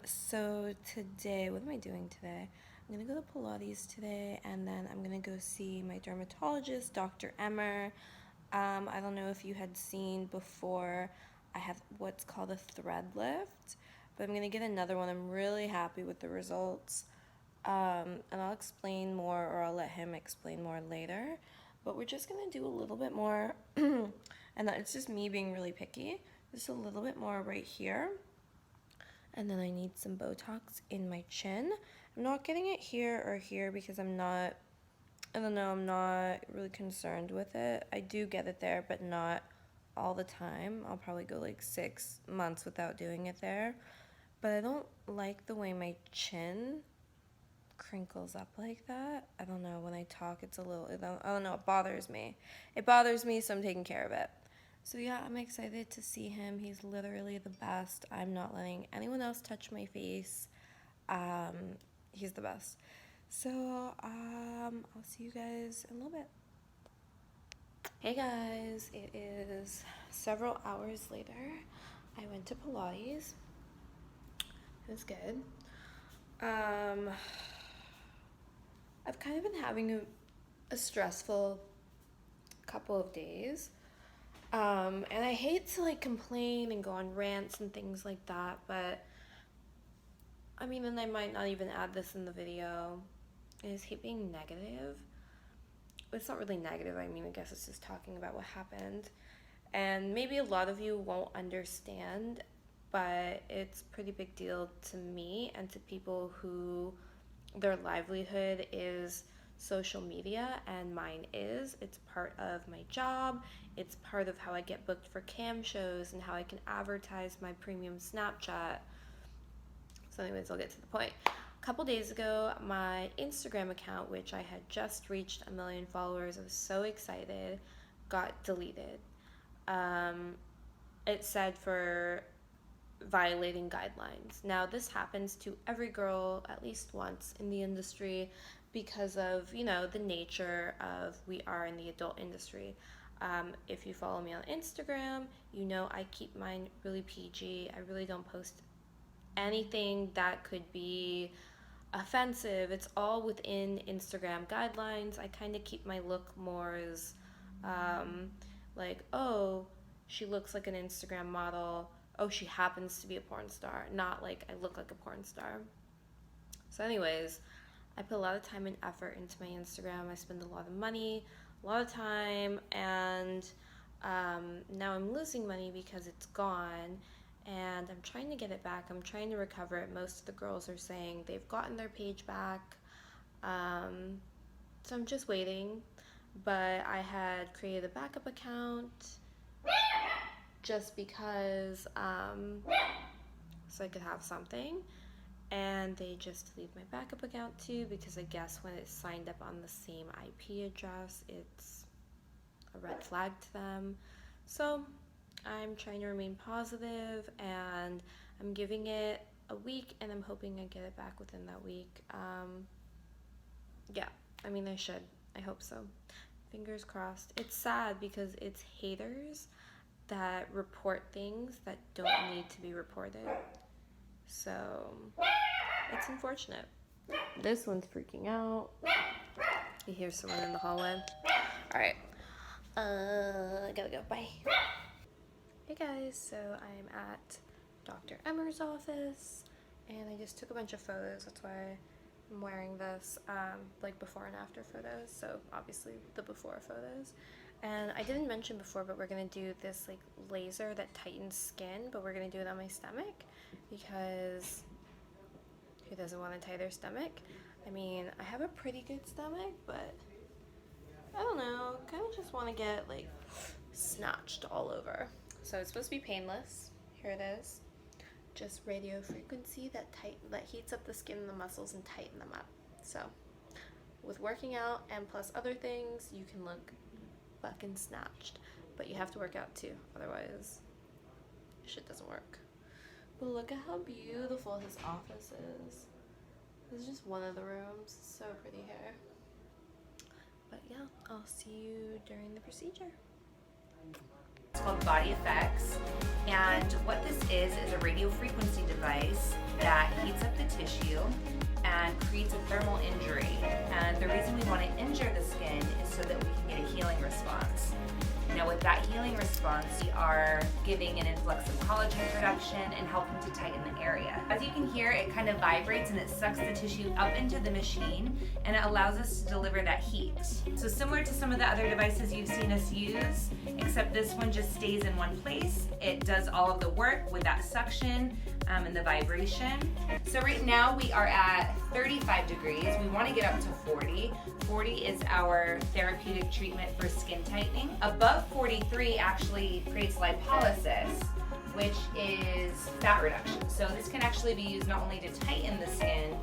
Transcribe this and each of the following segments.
So today, what am I doing today? I'm gonna go to Pilates today, and then I'm gonna go see my dermatologist, Dr. Emer. I don't know if you had seen before, I have what's called a thread lift, but I'm gonna get another one. I'm really happy with the results. And I'll explain more, or I'll let him explain more later. But we're just gonna do a little bit more, and it's just me being really picky. Just a little bit more right here. And then I need some Botox in my chin. I'm not getting it here or here because I'm not really concerned with it. I do get it there, but not all the time. I'll probably go like 6 months without doing it there. But I don't like the way my chin crinkles up like that. I don't know, when I talk it's a little, I don't know, it bothers me. It bothers me, so I'm taking care of it. So yeah, I'm excited to see him. He's literally the best. I'm not letting anyone else touch my face. He's the best. So I'll see you guys in a little bit. Hey guys, it is several hours later. I went to Pilates. It was good. I've kind of been having a stressful couple of days. And I hate to like complain and go on rants and things like that, but I mean, and I might not even add this in the video. I just hate being negative. It's not really negative, I mean, I guess it's just talking about what happened. And maybe a lot of you won't understand, but it's a pretty big deal to me and to people who their livelihood is social media, and mine is. It's part of my job. It's part of how I get booked for cam shows and how I can advertise my premium Snapchat. So anyways, I'll get to the point. A couple days ago, my Instagram account, which I had just reached 1 million followers, I was so excited, got deleted. It said for violating guidelines. Now, this happens to every girl at least once in the industry because of, you know, the nature of we are in the adult industry. If you follow me on Instagram, you know I keep mine really PG. I really don't post anything that could be offensive. It's all within Instagram guidelines. I kind of keep my look more as like, oh, she looks like an Instagram model. Oh, she happens to be a porn star. Not like I look like a porn star. So anyways, I put a lot of time and effort into my Instagram. I spend a lot of money, a lot of time, and now I'm losing money because it's gone, and I'm trying to get it back. I'm trying to recover it. Most of the girls are saying they've gotten their page back, so I'm just waiting. But I had created a backup account just because, so I could have something. And they just deleted my backup account too, because I guess when it's signed up on the same IP address, it's a red flag to them. So I'm trying to remain positive, and I'm giving it a week, and I'm hoping I get it back within that week. Yeah, I mean, I should. I hope so. Fingers crossed. It's sad because it's haters that report things that don't need to be reported. So it's unfortunate. This one's freaking out. You hear someone in the hallway. All right. I gotta go. Bye. Hey guys, so I'm at Dr. Emer's office, and I just took a bunch of photos. That's why I'm wearing this, like before and after photos. So obviously the before photos. And I didn't mention before, but we're gonna do this like laser that tightens skin, but we're gonna do it on my stomach because who doesn't want to tie their stomach? I mean, I have a pretty good stomach, but I don't know, kind of just want to get like snatched all over. So it's supposed to be painless. Here it is. Just radio frequency that heats up the skin and the muscles and tighten them up. So with working out and plus other things, you can look fucking snatched, but you have to work out too, otherwise shit doesn't work. But look at how beautiful his office is. This is just one of the rooms. So pretty here. But yeah, I'll see you during the procedure. It's called Body Effects, and what this is a radio frequency device that tissue and creates a thermal injury. And the reason we want to injure the skin is so that we can get a healing response. Now with that healing response, we are giving an influx of collagen production and helping to tighten the area. As you can hear, it kind of vibrates and it sucks the tissue up into the machine and it allows us to deliver that heat. So similar to some of the other devices you've seen us use, except this one just stays in one place. It does all of the work with that suction and the vibration. So right now we are at 35 degrees. We want to get up to 40. 40 is our therapeutic treatment for skin tightening. Above 43 actually creates lipolysis, which is fat reduction. So this can actually be used not only to tighten the skin,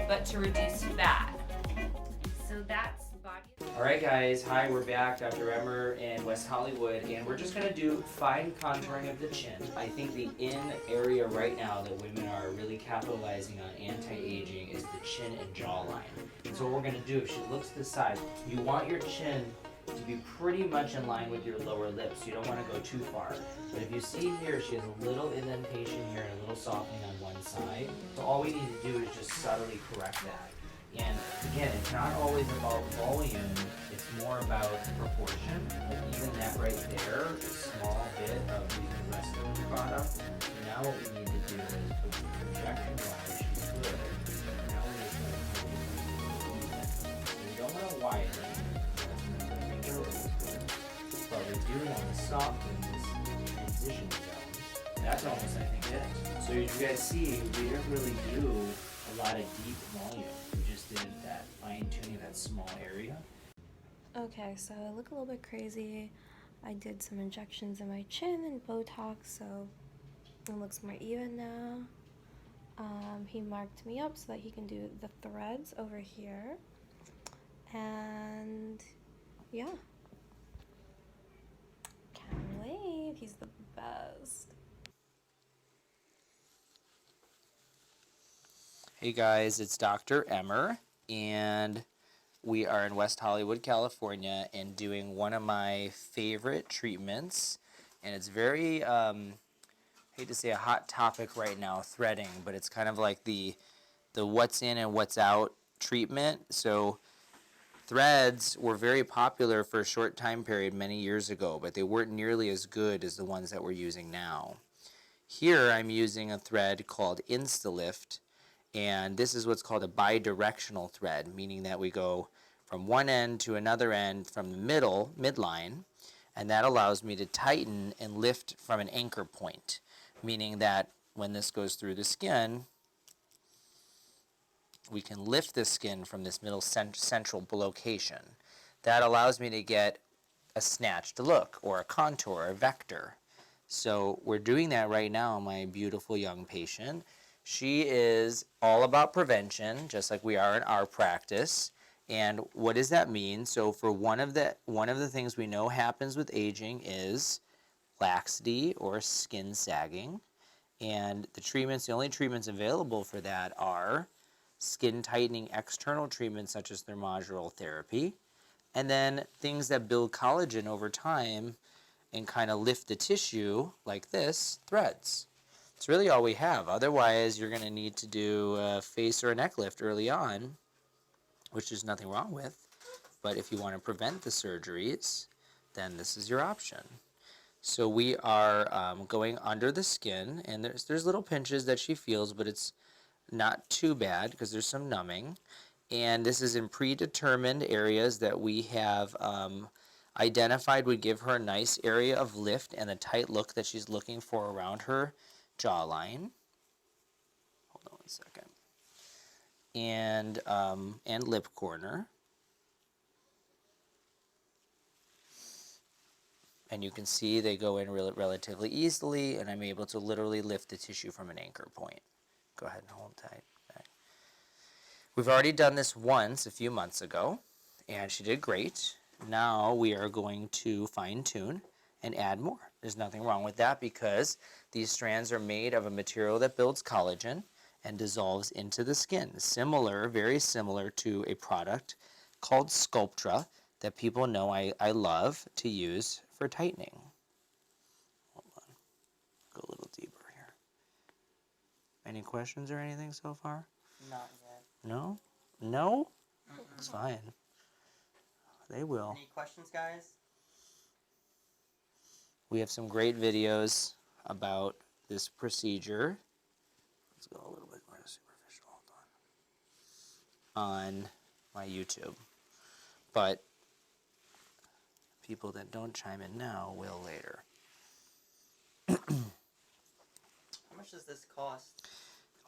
but to reduce fat. So that's body. Alright guys, hi, we're back, Dr. Emer in West Hollywood, and we're just going to do fine contouring of the chin. I think the in area right now that women are really capitalizing on anti-aging is the chin and jawline. And so what we're going to do, if she looks to the side, you want your chin to be pretty much in line with your lower lip, so you don't want to go too far. But if you see here, she has a little indentation here and a little softening on one side. So all we need to do is just subtly correct that. And again, it's not always about volume, it's more about proportion. Like even that right there, a small bit of using the rest of the product. So now what we need to do is put some projection on where she's good. Now we're just going to put it even. So we don't want to widen, but we do want to soften this transition zone. That's almost, I think, it. So as you guys see, we didn't really do a lot of deep volume. Did that fine tuning that small area. Okay, so I look a little bit crazy. I did some injections in my chin and Botox, so it looks more even now. He marked me up so that he can do the threads over here. And yeah. Can't wait. He's the best. Hey guys, it's Dr. Emer, and we are in West Hollywood, California, and doing one of my favorite treatments. And it's very, I hate to say a hot topic right now, threading, but it's kind of like the what's in and what's out treatment. So threads were very popular for a short time period many years ago, but they weren't nearly as good as the ones that we're using now. Here I'm using a thread called InstaLift. And this is what's called a bidirectional thread, meaning that we go from one end to another end from the midline, and that allows me to tighten and lift from an anchor point, meaning that when this goes through the skin, we can lift the skin from this middle central location. That allows me to get a snatched look or a contour or a vector. So we're doing that right now on my beautiful young patient. She is all about prevention, just like we are in our practice. And what does that mean? So for one of the things we know happens with aging is laxity or skin sagging. And the only treatments available for that are skin tightening external treatments such as thermogeral therapy, and then things that build collagen over time and kind of lift the tissue like this, threads. It's really all we have. Otherwise, you're going to need to do a face or a neck lift early on, which there's nothing wrong with. But if you want to prevent the surgeries, then this is your option. So we are going under the skin, and there's little pinches that she feels, but it's not too bad because there's some numbing. And this is in predetermined areas that we have identified would give her a nice area of lift and a tight look that she's looking for around her jawline. Hold on one second. And lip corner. And you can see they go in relatively easily, and I'm able to literally lift the tissue from an anchor point. Go ahead and hold tight. Back. We've already done this once a few months ago, and she did great. Now we are going to fine-tune and add more. There's nothing wrong with that because these strands are made of a material that builds collagen and dissolves into the skin. Similar, very similar to a product called Sculptra that people know I love to use for tightening. Hold on. Go a little deeper here. Any questions or anything so far? Not yet. No? No? Mm-mm. It's fine. They will. Any questions, guys? We have some great videos about this procedure. Let's go a little bit more superficial. Hold on. On my YouTube. But people that don't chime in now will later. How much does this cost?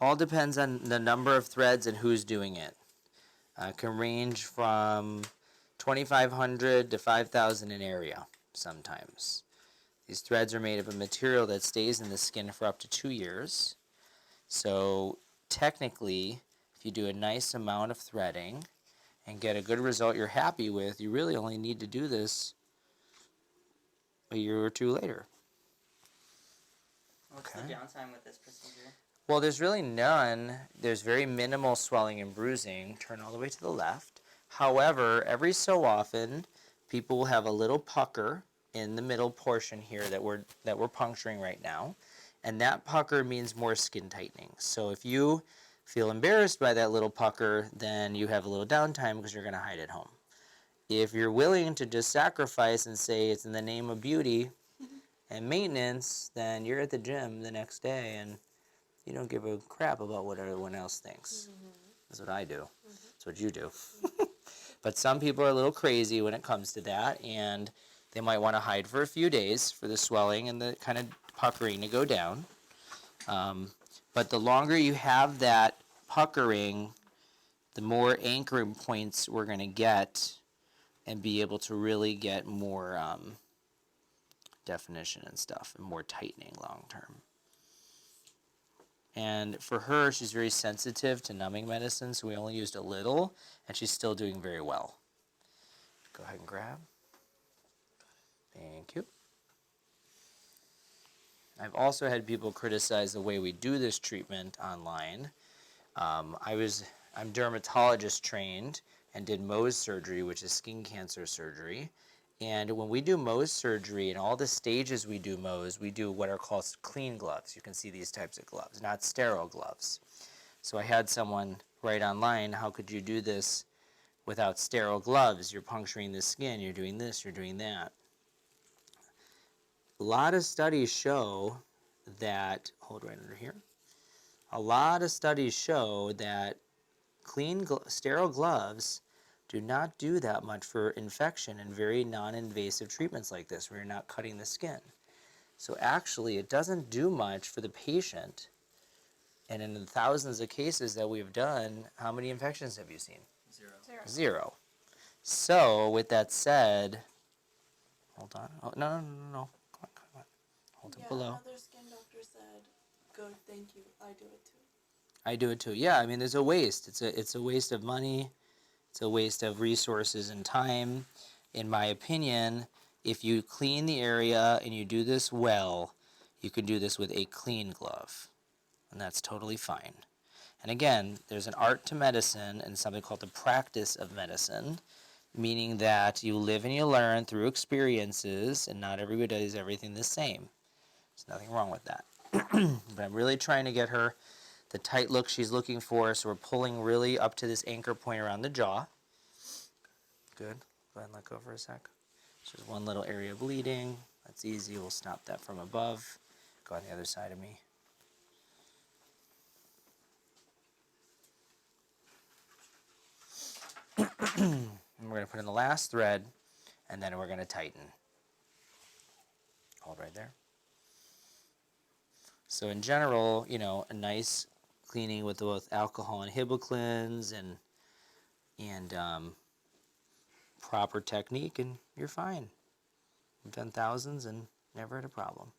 All depends on the number of threads and who's doing it. Can range from 2,500 to 5,000 in area sometimes. These threads are made of a material that stays in the skin for up to 2 years. So technically, if you do a nice amount of threading and get a good result you're happy with, you really only need to do this a year or two later. What's the Okay. downtime with this procedure? Well, there's really none. There's very minimal swelling and bruising. Turn all the way to the left. However, every so often, people will have a little pucker in the middle portion here that we're puncturing right now, and that pucker means more skin tightening. So if you feel embarrassed by that little pucker, then you have a little downtime because you're going to hide at home. If you're willing to just sacrifice and say it's in the name of beauty and maintenance, then you're at the gym the next day and you don't give a crap about what everyone else thinks. That's what I do. That's what you do. But some people are a little crazy when it comes to that, and they might want to hide for a few days for the swelling and the kind of puckering to go down. But the longer you have that puckering, the more anchoring points we're going to get and be able to really get more definition and stuff and more tightening long term. And for her, she's very sensitive to numbing medicine, so we only used a little, and she's still doing very well. Go ahead and grab. Thank you. I've also had people criticize the way we do this treatment online. I'm dermatologist trained and did Mohs surgery, which is skin cancer surgery. And when we do Mohs surgery, in all the stages we do Mohs, we do what are called clean gloves. You can see these types of gloves, not sterile gloves. So I had someone write online, how could you do this without sterile gloves? You're puncturing the skin, you're doing this, you're doing that. A lot of studies show that, hold right under here, a lot of studies show that sterile gloves do not do that much for infection in very non-invasive treatments like this, where you're not cutting the skin. So actually, it doesn't do much for the patient. And in the thousands of cases that we've done, how many infections have you seen? Zero. So with that said, hold on. Oh, no. Come on. Hold it below. Another skin doctor said, "Good, thank you. I do it too." I do it too. Yeah, I mean, there's a waste. It's a waste of money. It's a waste of resources and time. In my opinion, if you clean the area and you do this well, you can do this with a clean glove. And that's totally fine. And again, there's an art to medicine and something called the practice of medicine, meaning that you live and you learn through experiences, and not everybody does everything the same. There's nothing wrong with that. But I'm really trying to get her the tight look she's looking for, so we're pulling really up to this anchor point around the jaw. Good. Go ahead and let go for a sec. There's one little area bleeding. That's easy. We'll stop that from above. Go on the other side of me. And we're going to put in the last thread, and then we're going to tighten. Hold right there. So in general, a nice cleaning with both alcohol and hibiclins and proper technique, and you're fine. We've done thousands and never had a problem.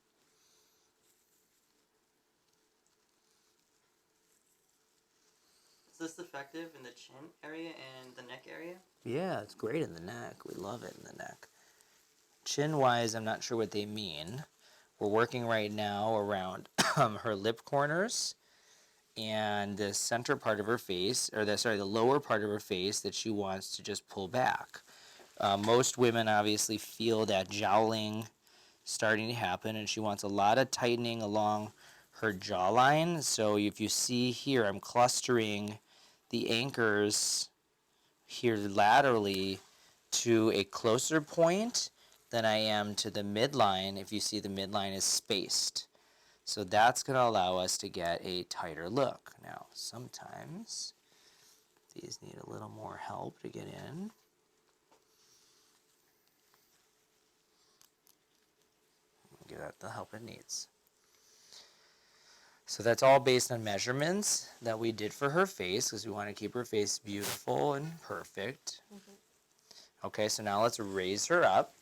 Is this effective in the chin area and the neck area? Yeah, it's great in the neck. We love it in the neck. Chin-wise, I'm not sure what they mean. We're working right now around her lip corners and the center part of her face, or the lower part of her face that she wants to just pull back. Most women obviously feel that jowling starting to happen, and she wants a lot of tightening along her jawline. So if you see here, I'm clustering the anchors here laterally to a closer point than I am to the midline. If you see, the midline is spaced. So that's going to allow us to get a tighter look. Now, sometimes these need a little more help to get in. Give that the help it needs. So that's all based on measurements that we did for her face, because we want to keep her face beautiful and perfect. Okay, so now let's raise her up.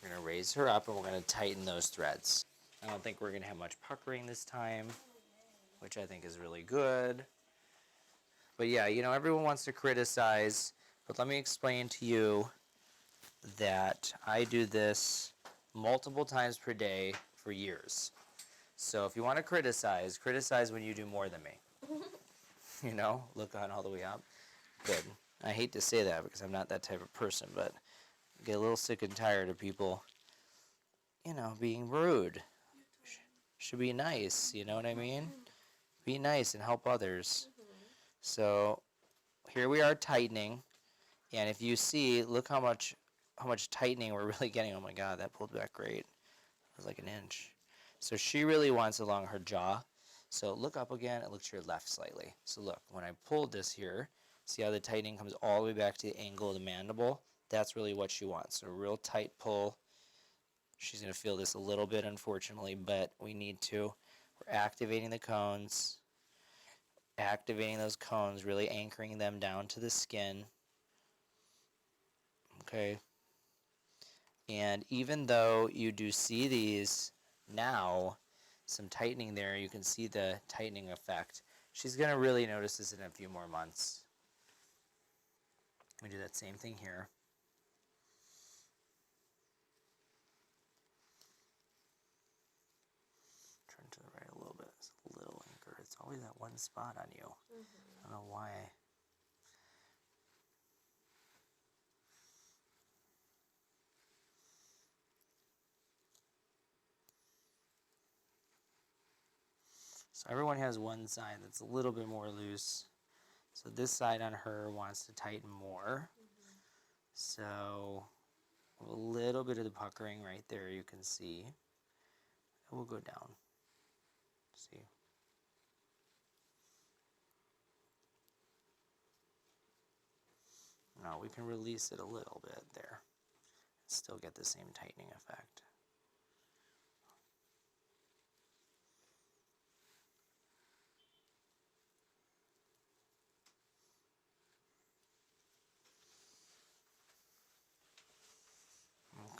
We're going to raise her up and we're going to tighten those threads. I don't think we're going to have much puckering this time, which I think is really good. But yeah, you know, everyone wants to criticize, but let me explain to you that I do this multiple times per day for years. So if you want to criticize, criticize when you do more than me. You know, look on all the way up. Good. I hate to say that because I'm not that type of person, but I get a little sick and tired of people, you know, being rude. Should be nice, you know what I mean? Be nice and help others. So here we are tightening, and if you see, look how much tightening we're really getting. Oh my God, that pulled back great. It was like an inch. So she really wants along her jaw. So look up again and look to your left slightly. So look, when I pulled this here, see how the tightening comes all the way back to the angle of the mandible? That's really what she wants. So a real tight pull. She's going to feel this a little bit, unfortunately, but we need to. We're activating the cones. Activating those cones, really anchoring them down to the skin. Okay. And even though you do see these now, some tightening there, you can see the tightening effect. She's going to really notice this in a few more months. We do that same thing here. Turn to the right a little bit. It's a little anchor. It's always that one spot on you. I don't know why. So everyone has one side that's a little bit more loose. So this side on her wants to tighten more. So a little bit of the puckering right there you can see. And we'll go down. See. Now we can release it a little bit there. Still get the same tightening effect.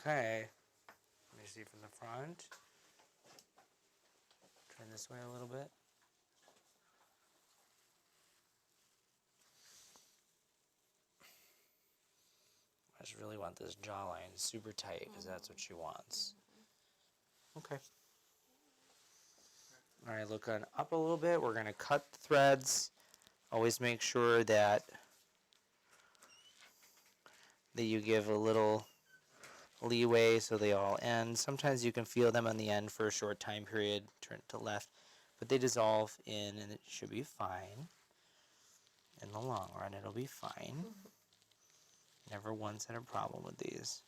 Okay, let me see from the front. Turn this way a little bit. I just really want this jawline super tight because that's what she wants. Okay. All right, look on up a little bit. We're going to cut the threads. Always make sure that you give a little leeway so they all end. Sometimes you can feel them on the end for a short time period. Turn it to left, but they dissolve in and it should be fine. In the long run, it'll be fine. Never once had a problem with these.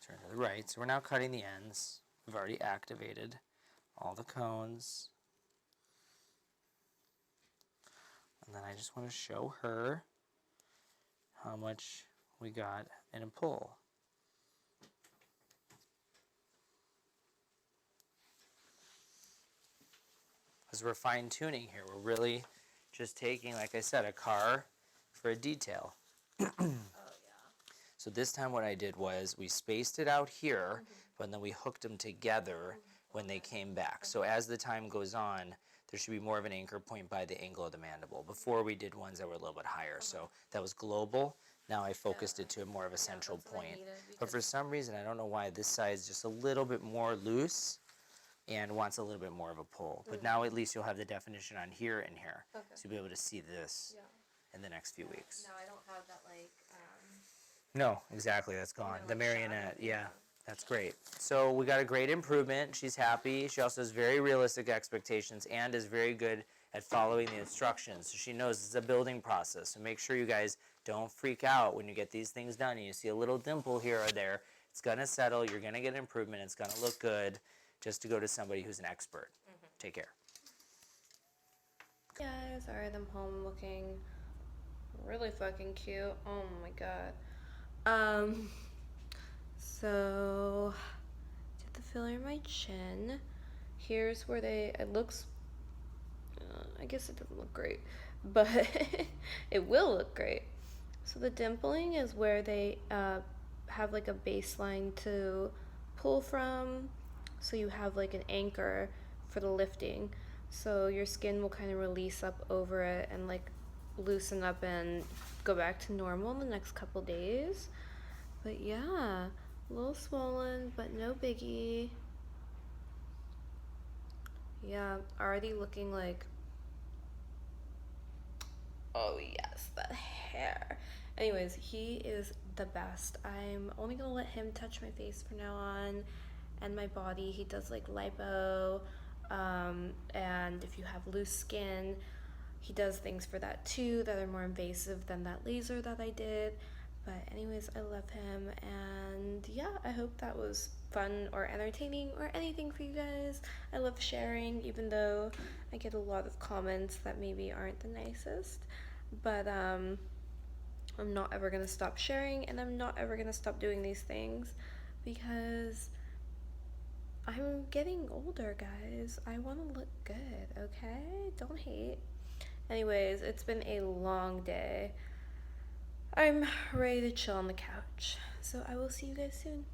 Turn to the right. So we're now cutting the ends. We've already activated all the cones. And then I just want to show her how much we got in a pull. As we're fine tuning here, we're really just taking, like I said, a car for a detail. So this time what I did was we spaced it out here, but then we hooked them together when they came back. So as the time goes on, there should be more of an anchor point by the angle of the mandible. Before we did ones that were a little bit higher, so that was global. Now I focused it to more of a central point. But for some reason, I don't know why, this side is just a little bit more loose and wants a little bit more of a pull. But now at least you'll have the definition on here and here. Okay. So you'll be able to see this in the next few weeks. Now I don't have that like. No, exactly, that's gone. No, The like marionette, shadow, yeah. That's great. So we got a great improvement. She's happy. She also has very realistic expectations and is very good at following the instructions. So she knows it's a building process. So make sure you guys don't freak out when you get these things done and you see a little dimple here or there. It's going to settle. You're going to get improvement. It's going to look good. Just to go to somebody who's an expert. Take care. Guys, alright, I'm home looking really fucking cute. Oh my god. So did the filler in my chin. Here's where it looks, I guess it doesn't look great, but it will look great. So the dimpling is where they have like a baseline to pull from, so you have like an anchor for the lifting, so your skin will kind of release up over it and like loosen up and go back to normal in the next couple days. But yeah, a little swollen, but no biggie. Yeah, already looking like, oh yes, that hair. Anyways, he is the best. I'm only gonna let him touch my face from now on and my body. He does like lipo, and if you have loose skin, he does things for that too that are more invasive than that laser that I did. But anyways, I love him, and yeah, I hope that was fun or entertaining or anything for you guys. I love sharing, even though I get a lot of comments that maybe aren't the nicest. But I'm not ever gonna stop sharing, and I'm not ever gonna stop doing these things because I'm getting older, guys. I want to look good, okay? Don't hate. Anyways, it's been a long day. I'm ready to chill on the couch. So I will see you guys soon.